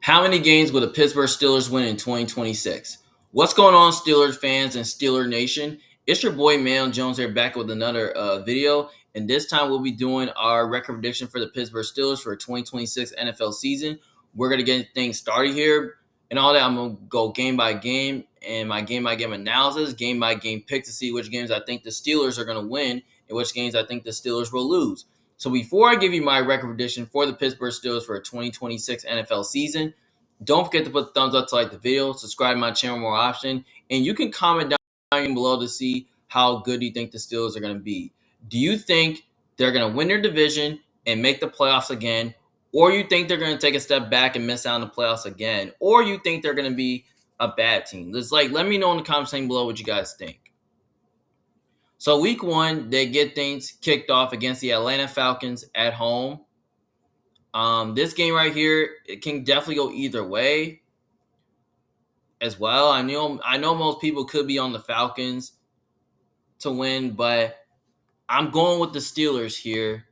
How many games will the Pittsburgh Steelers win in 2026? What's going on, Steelers fans and Steeler Nation? It's your boy, Mayon Jones here, back with another video. And this time we'll be doing our record prediction for the Pittsburgh Steelers for 2026 NFL season. We're going to get things started here. And all that, I'm going to go game by game and my game by game analysis, game by game pick to see which games I think the Steelers are going to win and which games I think the Steelers will lose. So before I give you my record prediction for the Pittsburgh Steelers for a 2026 NFL season, don't forget to put the thumbs up to like the video, subscribe to my channel more often, and you can comment down below to see how good you think the Steelers are going to be. Do you think they're going to win their division and make the playoffs again, or you think they're going to take a step back and miss out on the playoffs again, or you think they're going to be a bad team? Let me know in the comments section below what you guys think. So week one, they get things kicked off against the Atlanta Falcons at home. This game right here, it can definitely go either way as well. I know most people could be on the Falcons to win, but I'm going with the Steelers here.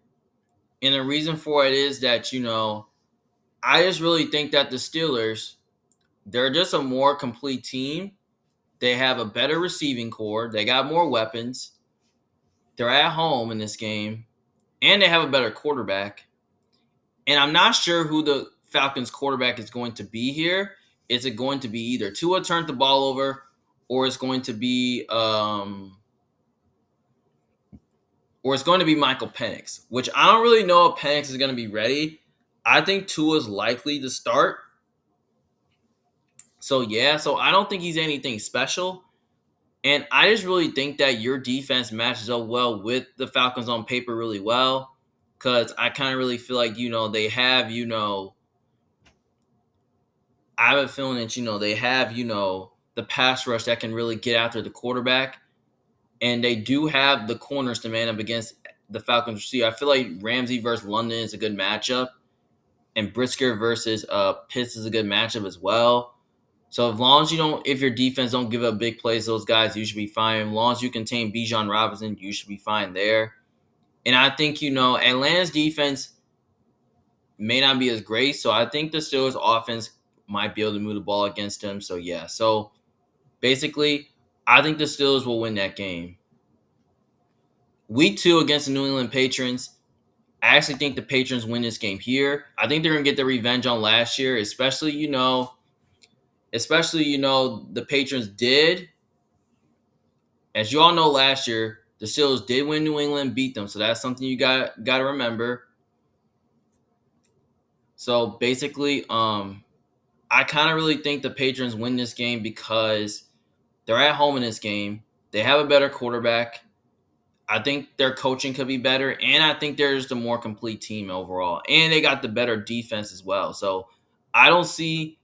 And the reason for it is that, I just really think that the Steelers, they're just a more complete team. They have a better receiving core. They got more weapons. They're at home in this game, and they have a better quarterback. And I'm not sure who the Falcons quarterback is going to be here. Is it going to be either Tua turned the ball over, or it's going to be Michael Penix, which I don't really know if Penix is going to be ready. I think Tua is likely to start. So I don't think he's anything special. And I just really think that your defense matches up well with the Falcons on paper really well, because I kind of really feel like, they have, I have a feeling that, they have, the pass rush that can really get after the quarterback. And they do have the corners to man up against the Falcons receiver. I feel like Ramsey versus London is a good matchup. And Brisker versus Pitts is a good matchup as well. So as long as if your defense don't give up big plays, those guys, you should be fine. As long as you contain Bijan Robinson, you should be fine there. And I think, Atlanta's defense may not be as great. So I think the Steelers offense might be able to move the ball against them. So So basically, I think the Steelers will win that game. Week 2 against the New England Patriots. I actually think the Patriots win this game here. I think they're going to get their revenge on last year, especially, the Patriots did. As you all know, last year, the Steelers did win New England, beat them. So that's something you got to remember. So basically, I kind of really think the Patriots win this game because they're at home in this game. They have a better quarterback. I think their coaching could be better, and I think they're just a more complete team overall. And they got the better defense as well. So I don't see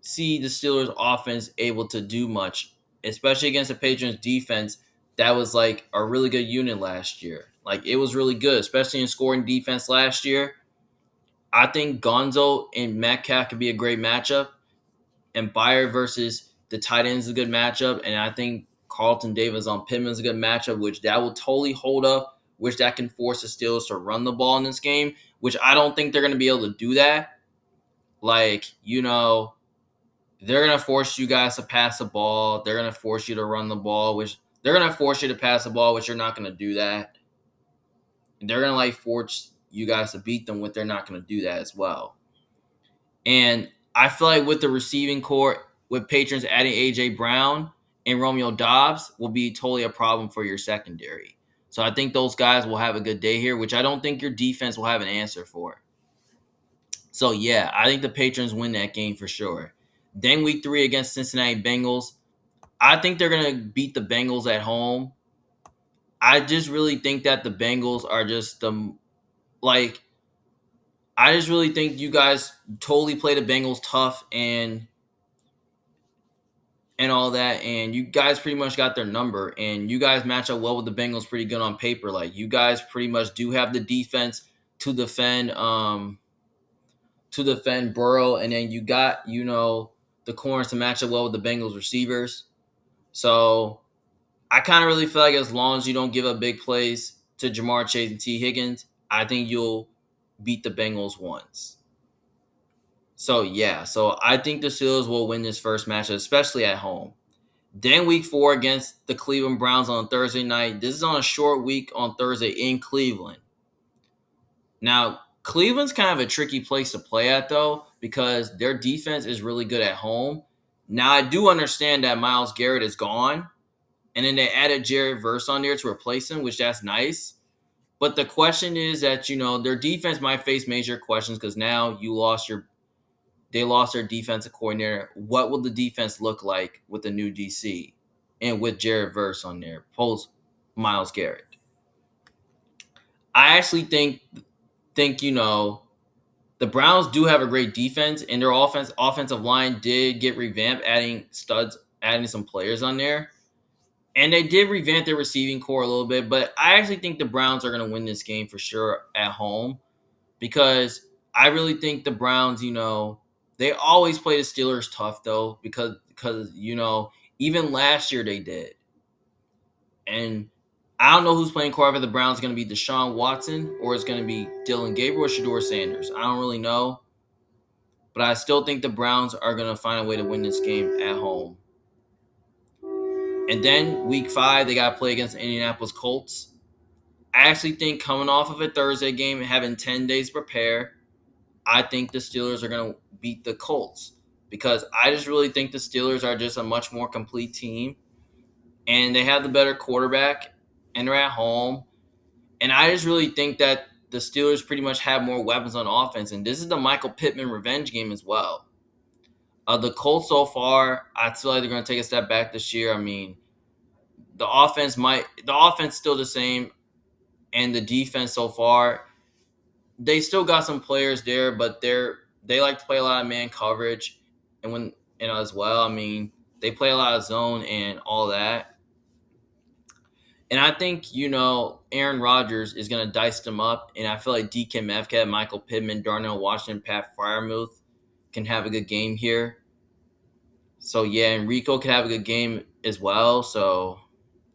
the Steelers offense able to do much, especially against the Patriots defense that was like a really good unit last year. Like, it was really good, especially in scoring defense last year. I think Gonzo and Metcalf could be a great matchup, and Bayer versus the tight ends is a good matchup, and I think Carlton Davis on Pittman is a good matchup, which that will totally hold up, which that can force the Steelers to run the ball in this game, which I don't think they're going to be able to do that. They're going to force you guys to pass the ball. They're going to force you to run the ball, which they're going to force you to pass the ball, which you're not going to do that. They're going to force you guys to beat them, which they're not going to do that as well. And I feel like with the receiving core, with Patriots adding A.J. Brown and Romeo Doubs will be totally a problem for your secondary. So I think those guys will have a good day here, which I don't think your defense will have an answer for. So I think the Patriots win that game for sure. Then week 3 against Cincinnati Bengals. I think they're going to beat the Bengals at home. I just really think that the Bengals are just I just really think you guys totally play the Bengals tough and all that, and you guys pretty much got their number, and you guys match up well with the Bengals pretty good on paper. Like, you guys pretty much do have the defense to defend Burrow, and then you got, the corners to match up well with the Bengals receivers. So I kind of really feel like as long as you don't give up big plays to Jamar Chase and T. Higgins, I think you'll beat the Bengals once. So I think the Steelers will win this first match, especially at home. Then week 4 against the Cleveland Browns on Thursday night. This is on a short week on Thursday in Cleveland. Now, Cleveland's kind of a tricky place to play at, though, because their defense is really good at home. Now, I do understand that Myles Garrett is gone, and then they added Jared Verse on there to replace him, which that's nice. But the question is that, their defense might face major questions because now they lost their defensive coordinator. What will the defense look like with the new DC and with Jared Verse on there, post Myles Garrett? I actually think the Browns do have a great defense, and their offensive line did get revamped, adding studs, adding some players on there, and they did revamp their receiving core a little bit. But I actually think the Browns are going to win this game for sure at home because I really think the Browns, they always play the Steelers tough though because even last year they did, and I don't know who's playing quarterback for the Browns. Going to be Deshaun Watson or it's going to be Dylan Gabriel or Shador Sanders. I don't really know. But I still think the Browns are going to find a way to win this game at home. And then week 5, they got to play against the Indianapolis Colts. I actually think coming off of a Thursday game and having 10 days to prepare, I think the Steelers are going to beat the Colts because I just really think the Steelers are just a much more complete team and they have the better quarterback and they're at home. And I just really think that the Steelers pretty much have more weapons on offense. And this is the Michael Pittman revenge game as well. The Colts so far, I feel like they're going to take a step back this year. I mean, the offense still the same, and the defense so far, they still got some players there, but they like to play a lot of man coverage, and as well. I mean, they play a lot of zone and all that. And I think Aaron Rodgers is going to dice them up, and I feel like DK Metcalf, Michael Pittman, Darnell Washington, Pat Freiermuth can have a good game here. So, yeah, Enrico could have a good game as well. So,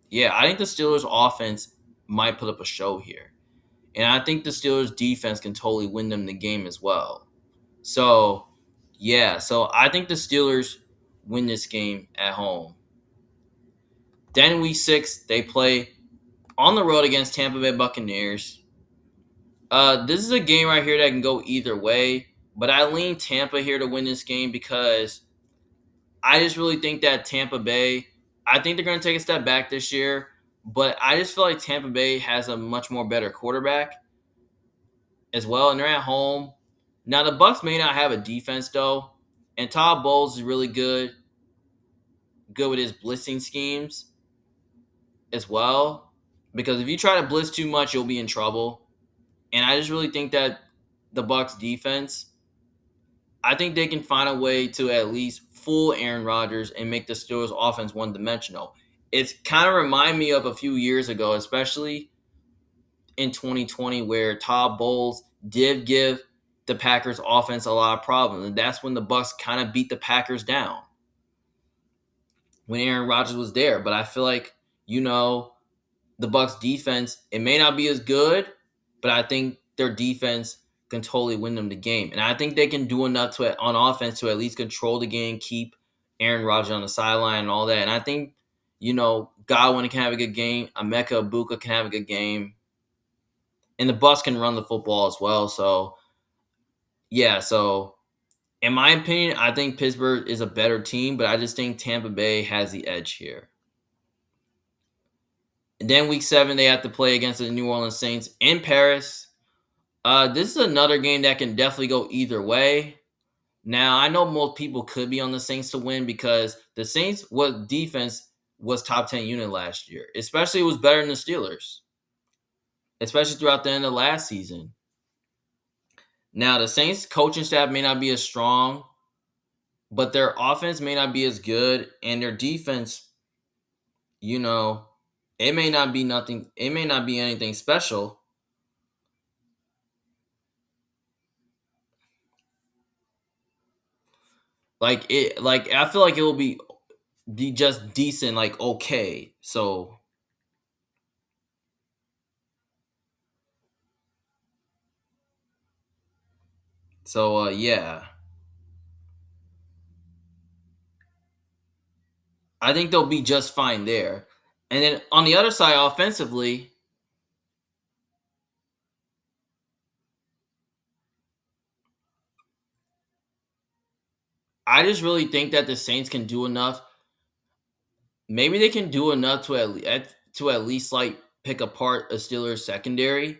yeah, I think the Steelers' offense might put up a show here. And I think the Steelers' defense can totally win them the game as well. So, yeah, so I think the Steelers win this game at home. Then week 6, they play on the road against Tampa Bay Buccaneers. This is a game right here that can go either way, but I lean Tampa here to win this game because I just really think that Tampa Bay, I think they're going to take a step back this year, but I just feel like Tampa Bay has a much more better quarterback as well, and they're at home. Now, the Bucs may not have a defense, though, and Todd Bowles is really good with his blitzing schemes as well, because if you try to blitz too much, you'll be in trouble. And I just really think that the Bucs defense, I think they can find a way to at least fool Aaron Rodgers and make the Steelers offense one-dimensional. It's kind of remind me of a few years ago, especially in 2020, where Todd Bowles did give the Packers offense a lot of problems. And that's when the Bucs kind of beat the Packers down when Aaron Rodgers was there. But I feel like, the Bucs defense, it may not be as good, but I think their defense can totally win them the game. And I think they can do enough on offense to at least control the game, keep Aaron Rodgers on the sideline and all that. And I think, Godwin can have a good game. Emeka Ibuka can have a good game. And the Bucs can run the football as well. So, yeah. So, in my opinion, I think Pittsburgh is a better team, but I just think Tampa Bay has the edge here. And then week 7, they have to play against the New Orleans Saints in Paris. This is another game that can definitely go either way. Now, I know most people could be on the Saints to win because the Saints' defense was top 10 unit last year. Especially, it was better than the Steelers. Especially throughout the end of last season. Now, the Saints' coaching staff may not be as strong, but their offense may not be as good, and their defense, it may not be nothing. It may not be anything special. I feel like it will be just decent, like okay. So yeah. I think they'll be just fine there. And then on the other side, offensively, I just really think that the Saints can do enough. Maybe they can do enough to at least like pick apart a Steelers secondary.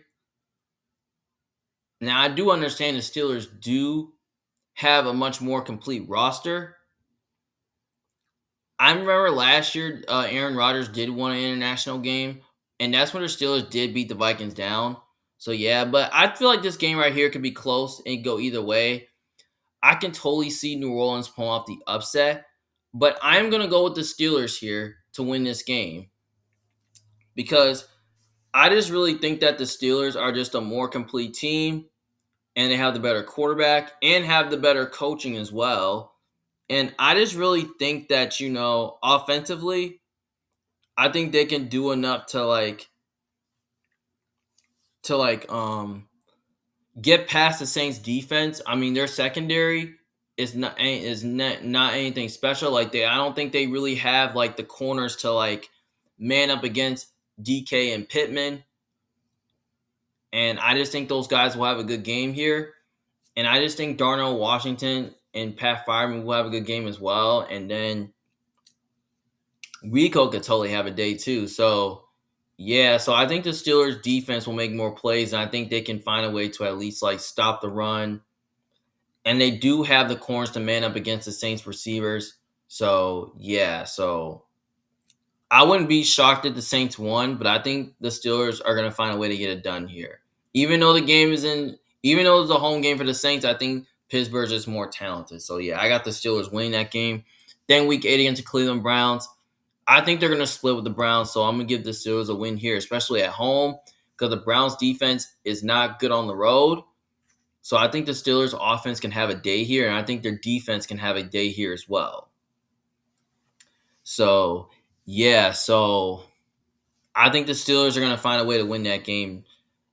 Now I do understand the Steelers do have a much more complete roster. I remember last year, Aaron Rodgers did win an international game, and that's when the Steelers did beat the Vikings down. So yeah, but I feel like this game right here could be close and go either way. I can totally see New Orleans pulling off the upset, but I'm gonna go with the Steelers here to win this game because I just really think that the Steelers are just a more complete team, and they have the better quarterback and have the better coaching as well. And I just really think that offensively, I think they can do enough to get past the Saints defense. I mean, their secondary is not anything special. Like I don't think they really have like the corners to like man up against DK and Pittman. And I just think those guys will have a good game here. And I just think Darnell Washington and Pat Fireman will have a good game as well. And then Rico could totally have a day too. So yeah, so I think the Steelers defense will make more plays, and I think they can find a way to at least like stop the run. And they do have the corners to man up against the Saints receivers. So yeah, so I wouldn't be shocked if the Saints won, but I think the Steelers are gonna find a way to get it done here. Even though it's a home game for the Saints, I think Pittsburgh's just more talented. So yeah, I got the Steelers winning that game. Then week 8 against the Cleveland Browns. I think they're going to split with the Browns, so I'm going to give the Steelers a win here, especially at home, because the Browns' defense is not good on the road. So I think the Steelers' offense can have a day here, and I think their defense can have a day here as well. So, yeah, so I think the Steelers are going to find a way to win that game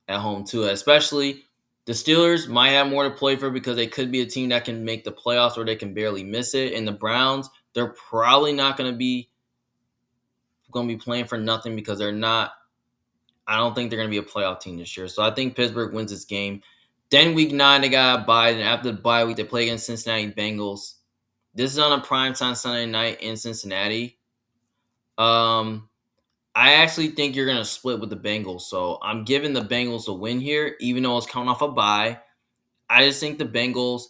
at home, too, especially the Steelers might have more to play for because they could be a team that can make the playoffs or they can barely miss it. And the Browns, they're probably not going to be playing for nothing because they're not. I don't think they're going to be a playoff team this year. So I think Pittsburgh wins this game. Then week 9 they got a bye, and after the bye week they play against Cincinnati Bengals. This is on a primetime Sunday night in Cincinnati. Um, I actually think you're going to split with the Bengals, so I'm giving the Bengals a win here, even though it's coming off a bye. I just think the Bengals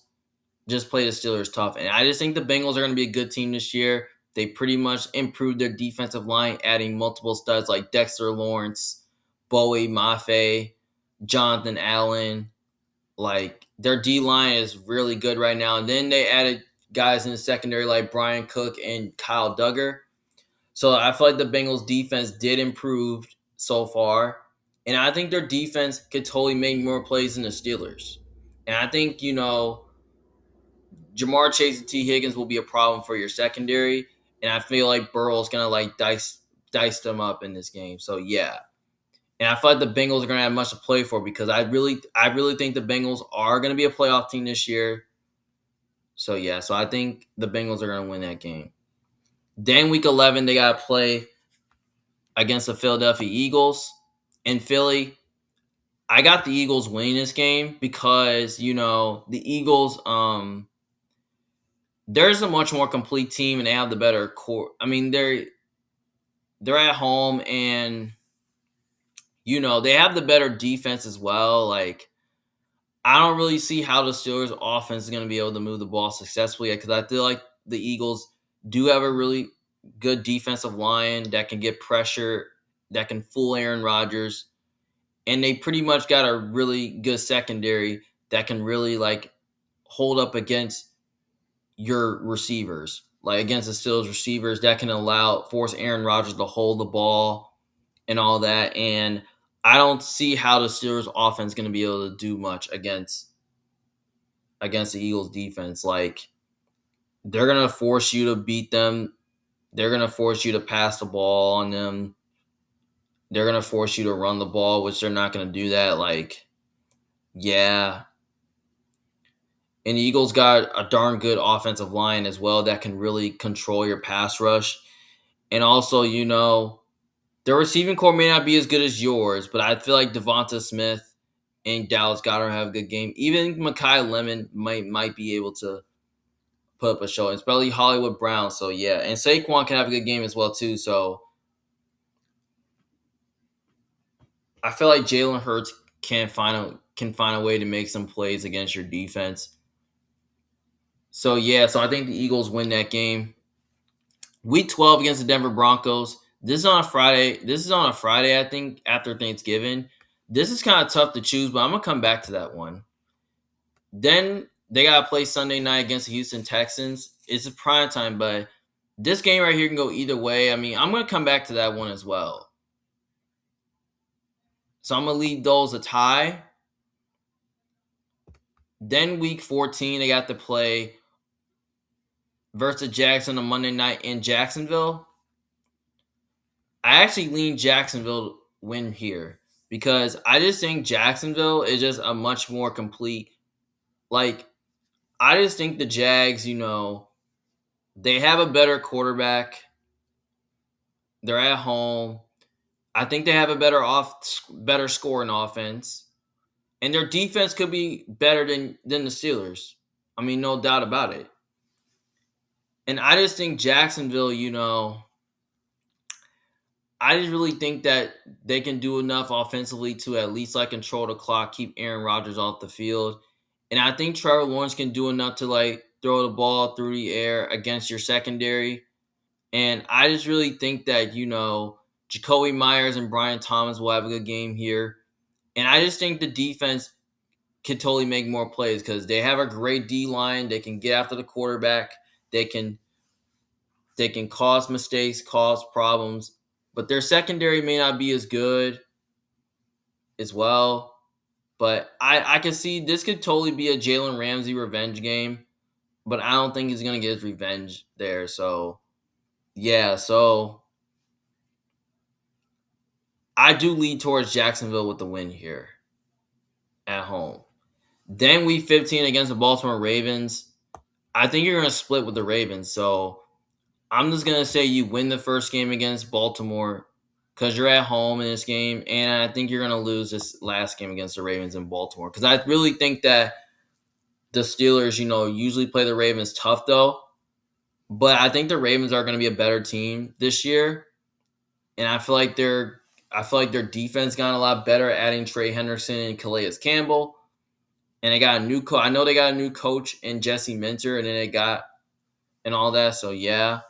just play the Steelers tough. And I just think the Bengals are going to be a good team this year. They pretty much improved their defensive line, adding multiple studs like Dexter Lawrence, Bowie Mafe, Jonathan Allen. Like their D line is really good right now. And then they added guys in the secondary like Brian Cook and Kyle Duggar. So I feel like the Bengals defense did improve so far. And I think their defense could totally make more plays than the Steelers. And I think, Jamar Chase and T. Higgins will be a problem for your secondary, and I feel like Burrow's gonna like dice them up in this game. So yeah, and I feel like the Bengals are gonna have much to play for because I really think the Bengals are gonna be a playoff team this year. So yeah, so I think the Bengals are gonna win that game. Then week 11 they gotta play against the Philadelphia Eagles in Philly. I got the Eagles winning this game because the Eagles there's a much more complete team and they have the better core. I mean, they're at home and they have the better defense as well. Like I don't really see how the Steelers offense is going to be able to move the ball successfully because I feel like the Eagles do have a really good defensive line that can get pressure, that can fool Aaron Rodgers, and they pretty much got a really good secondary that can really like hold up against your receivers, like against the Steelers receivers that can force Aaron Rodgers to hold the ball and all that. And I don't see how the Steelers offense is going to be able to do much against the Eagles defense. Like they're going to force you to beat them. They're going to force you to pass the ball on them. They're going to force you to run the ball, which they're not going to do that. Like, yeah. And the Eagles got a darn good offensive line as well that can really control your pass rush. And also, the receiving core may not be as good as yours, but I feel like Devonta Smith and Dallas Goedert have a good game. Even Mekhi Lemon might be able to put up a show, especially Hollywood Brown. So yeah, and Saquon can have a good game as well too. So I feel like Jalen Hurts can find a way to make some plays against your defense. So yeah, so I think the Eagles win that game. Week 12 against the Denver Broncos. This is on a Friday. I think, after Thanksgiving. This is kind of tough to choose, but I'm gonna come back to that one. Then they gotta play Sunday night against the Houston Texans. It's a prime time, but this game right here can go either way. I mean, I'm gonna come back to that one as well. So I'm gonna leave those a tie. Then week 14, they got to play versus Jackson on Monday night in Jacksonville. I actually lean Jacksonville win here because I just think Jacksonville is just a much more complete. Like, I just think the Jags, they have a better quarterback. They're at home. I think they have a better scoring offense, and their defense could be better than the Steelers. I mean, no doubt about it. And I just think Jacksonville, I just really think that they can do enough offensively to at least control the clock, keep Aaron Rodgers off the field. And I think Trevor Lawrence can do enough to throw the ball through the air against your secondary. And I just really think that, Jacoby Myers and Brian Thomas will have a good game here. And I just think the defense can totally make more plays because they have a great D line. They can get after the quarterback. They can cause mistakes, cause problems. But their secondary may not be as good as well. But I can see this could totally be a Jalen Ramsey revenge game. But I don't think he's going to get his revenge there. So, yeah. So, I do lead towards Jacksonville with the win here at home. Then week 15 against the Baltimore Ravens. I think you're going to split with the Ravens. So, I'm just going to say you win the first game against Baltimore because you're at home in this game. And I think you're going to lose this last game against the Ravens in Baltimore. Because I really think that the Steelers, usually play the Ravens tough, though. But I think the Ravens are going to be a better team this year. And I feel like their defense got a lot better, adding Trey Henderson and Calais Campbell. And they got a new coach. I know they got a new coach in Jesse Minter, and then they got and all that. So, yeah.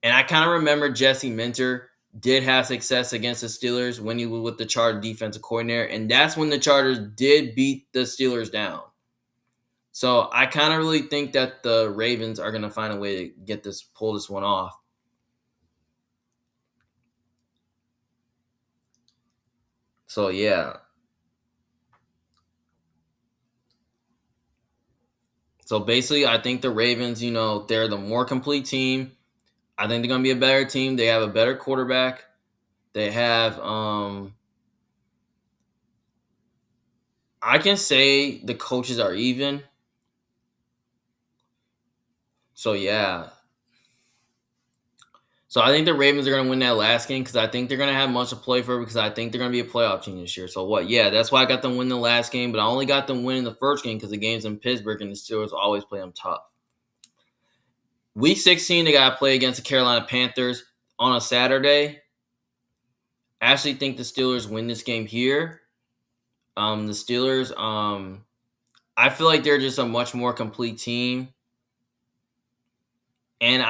And I kind of remember Jesse Minter did have success against the Steelers when he was with the Chargers defensive coordinator. And that's when the Chargers did beat the Steelers down. So I kind of really think that the Ravens are going to find a way to pull this one off. So, yeah. So basically, I think the Ravens, they're the more complete team. I think they're going to be a better team. They have a better quarterback. They have, I can say the coaches are even. So, yeah. So I think the Ravens are going to win that last game because I think they're going to have much to play for because I think they're going to be a playoff team this year. So what? Yeah, that's why I got them win the last game, but I only got them winning the first game because the game's in Pittsburgh and the Steelers always play them tough. Week 16, they got to play against the Carolina Panthers on a Saturday. I actually think the Steelers win this game here. The Steelers, I feel like they're just a much more complete team. And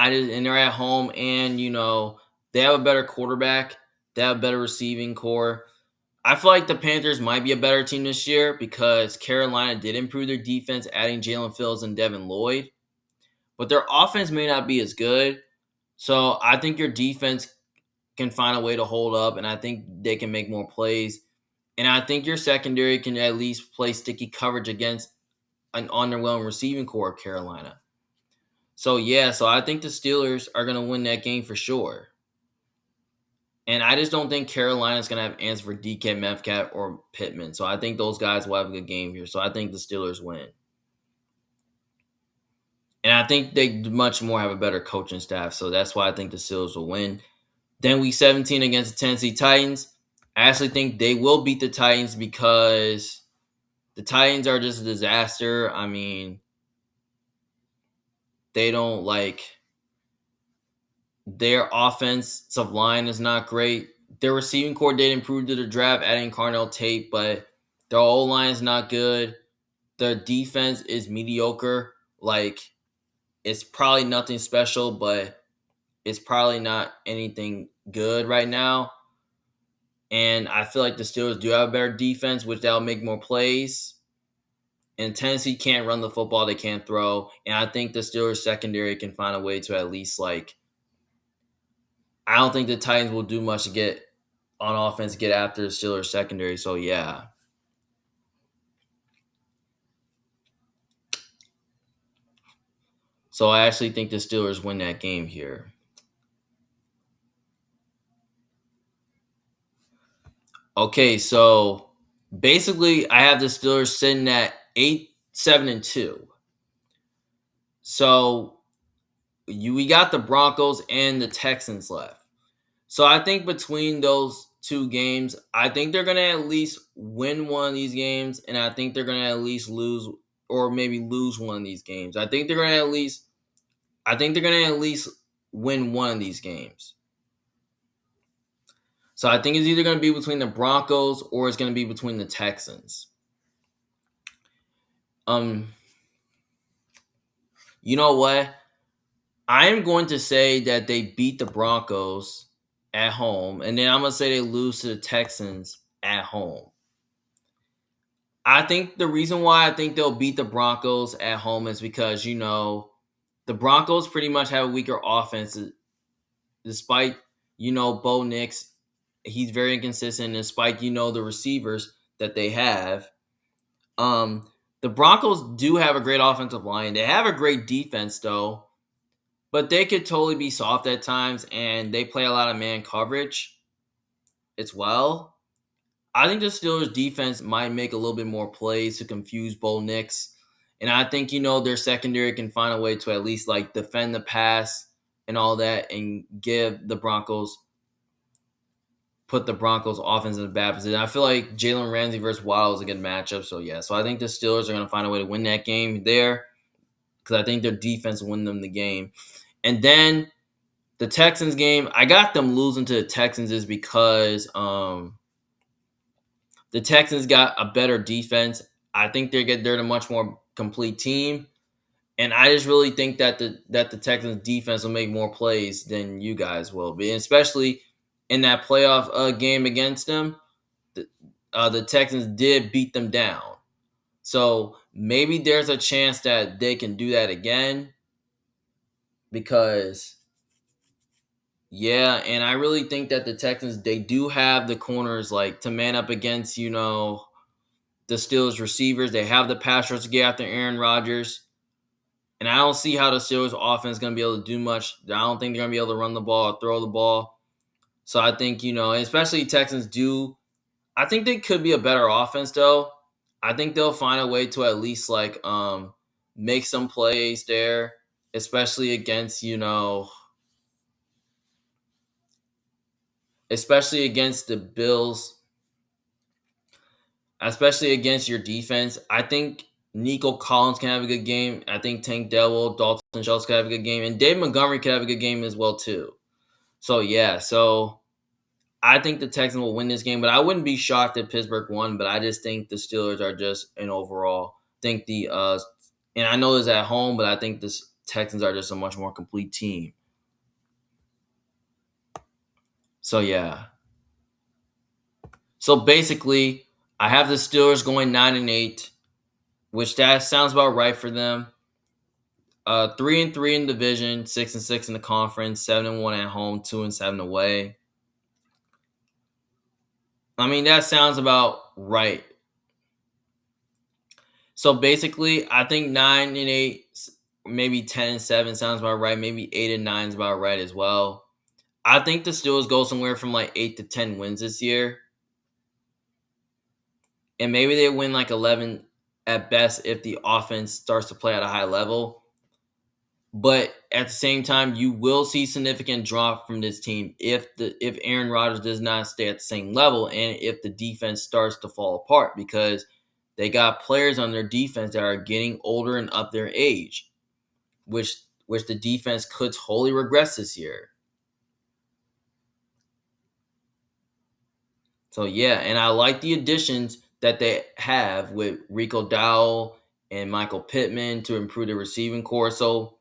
they're at home, and they have a better quarterback. They have a better receiving core. I feel like the Panthers might be a better team this year because Carolina did improve their defense, adding Jalen Fields and Devin Lloyd. But their offense may not be as good. So I think your defense can find a way to hold up, and I think they can make more plays. And I think your secondary can at least play sticky coverage against an underwhelming receiving core of Carolina. So, yeah, so I think the Steelers are going to win that game for sure. And I just don't think Carolina's going to have answer for DK Metcalf or Pittman. So I think those guys will have a good game here. So I think the Steelers win. And I think they much more have a better coaching staff. So that's why I think the Steelers will win. Then week 17 against the Tennessee Titans. I actually think they will beat the Titans because the Titans are just a disaster. I mean, they don't like their offensive line is not great. Their receiving core did improve to the draft, adding Carnell Tate, but their O line is not good. Their defense is mediocre. Like, it's probably nothing special, but it's probably not anything good right now. And I feel like the Steelers do have a better defense, which that'll make more plays. And Tennessee can't run the football, they can't throw. And I think the Steelers secondary can find a way to at least I don't think the Titans will do much to get on offense, get after the Steelers secondary. So yeah. So I actually think the Steelers win that game here. Okay, so basically I have the Steelers sitting at 8-7-2. So we got the Broncos and the Texans left. So I think between those two games, I think they're gonna at least win one of these games, and I think they're gonna at least lose or maybe lose one of these games. I think they're gonna at least win one of these games. So I think it's either gonna be between the Broncos or it's gonna be between the Texans. Um, you know what? I am going to say that they beat the Broncos at home, and then I'm gonna say they lose to the Texans at home. I think the reason why I think they'll beat the Broncos at home is because, the Broncos pretty much have a weaker offense despite, Bo Nix. He's very inconsistent despite, the receivers that they have. The Broncos do have a great offensive line. They have a great defense, though, but they could totally be soft at times, and they play a lot of man coverage as well. I think the Steelers defense might make a little bit more plays to confuse Bo Nix. And I think, their secondary can find a way to at least defend the pass and all that and put the Broncos offense in a bad position. I feel like Jalen Ramsey versus Waddle is a good matchup. So yeah, so I think the Steelers are going to find a way to win that game there because I think their defense will win them the game. And then the Texans game, I got them losing to the Texans is because the Texans got a better defense. I think they're a much more complete team, and I just really think that the Texans defense will make more plays than you guys will be, and especially in that playoff game against them. The Texans did beat them down, so maybe there's a chance that they can do that again. Because yeah, and I really think that the Texans they do have the corners to man up against the Steelers receivers. They have the pass rush to get after Aaron Rodgers. And I don't see how the Steelers offense is going to be able to do much. I don't think they're going to be able to run the ball or throw the ball. So I think, especially Texans I think they could be a better offense though. I think they'll find a way to at least make some plays there, especially against the Bills, especially against your defense. I think Nico Collins can have a good game. I think Tank Dell, Dalton Schultz can have a good game. And Dave Montgomery can have a good game as well, too. So, yeah. So, I think the Texans will win this game. But I wouldn't be shocked if Pittsburgh won. But I just think the Steelers are just an overall. And I know it's at home, but I think the Texans are just a much more complete team. So, yeah. So, basically, I have the Steelers going 9-8. Which that sounds about right for them. 3-3 in division, 6-6 in the conference, 7-1 at home, 2-7 away. I mean, that sounds about right. So basically, I think 9-8, maybe 10-7 sounds about right. Maybe 8-9 is about right as well. I think the Steelers go somewhere from 8 to 10 wins this year, and maybe they win 11 at best if the offense starts to play at a high level. But at the same time, you will see significant drop from this team if Aaron Rodgers does not stay at the same level and if the defense starts to fall apart because they got players on their defense that are getting older and up their age, which the defense could totally regress this year. So yeah, and I like the additions that they have with Rico Dowell and Michael Pittman to improve the receiving core. So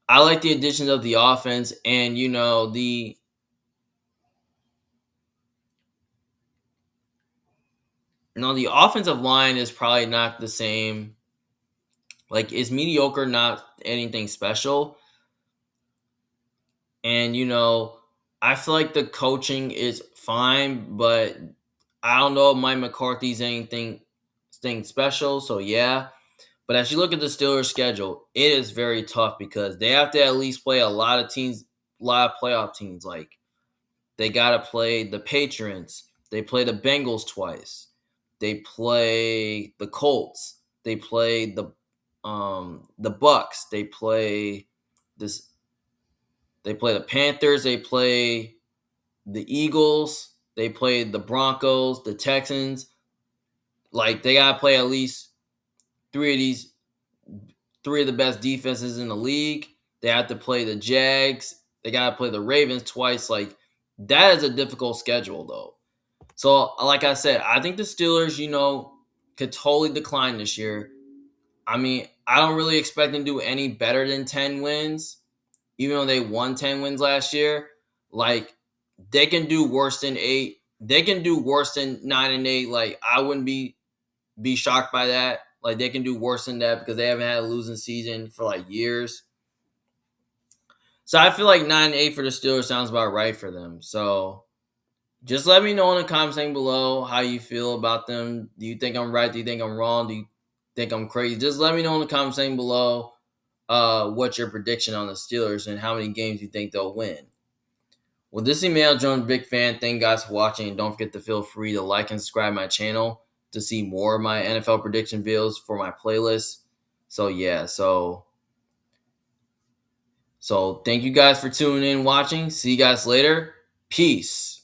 I like the additions of the offense, and the offensive line is probably not the same. Like it's mediocre, not anything special. And I feel like the coaching is fine, but I don't know if Mike McCarthy's anything special. So yeah. But as you look at the Steelers' schedule, it is very tough because they have to at least play a lot of teams, a lot of playoff teams. Like they got to play the Patriots. They play the Bengals twice. They play the Colts. They play the Bucks. They play this. They play the Panthers. They play the Eagles. They play the Broncos, the Texans. Like they gotta play at least three of these, three of the best defenses in the league. They have to play the Jags. They gotta play the Ravens twice. Like that is a difficult schedule, though. So, like I said, I think the Steelers, could totally decline this year. I mean, I don't really expect them to do any better than 10 wins, even though they won 10 wins last year. Like, they can do worse than 8. They can do worse than 9 and 8. Like, I wouldn't be shocked by that. Like, they can do worse than that because they haven't had a losing season for like years. So I feel like 9 and 8 for the Steelers sounds about right for them. So just let me know in the comments section below how you feel about them. Do you think I'm right? Do you think I'm wrong? Do you think I'm crazy? Just let me know in the comments section below what's your prediction on the Steelers and how many games you think they'll win. Well, this is Emmanuel Jones, big fan. Thank you guys for watching. And don't forget to feel free to like and subscribe my channel to see more of my NFL prediction videos for my playlist. So, yeah. So thank you guys for tuning in and watching. See you guys later. Peace.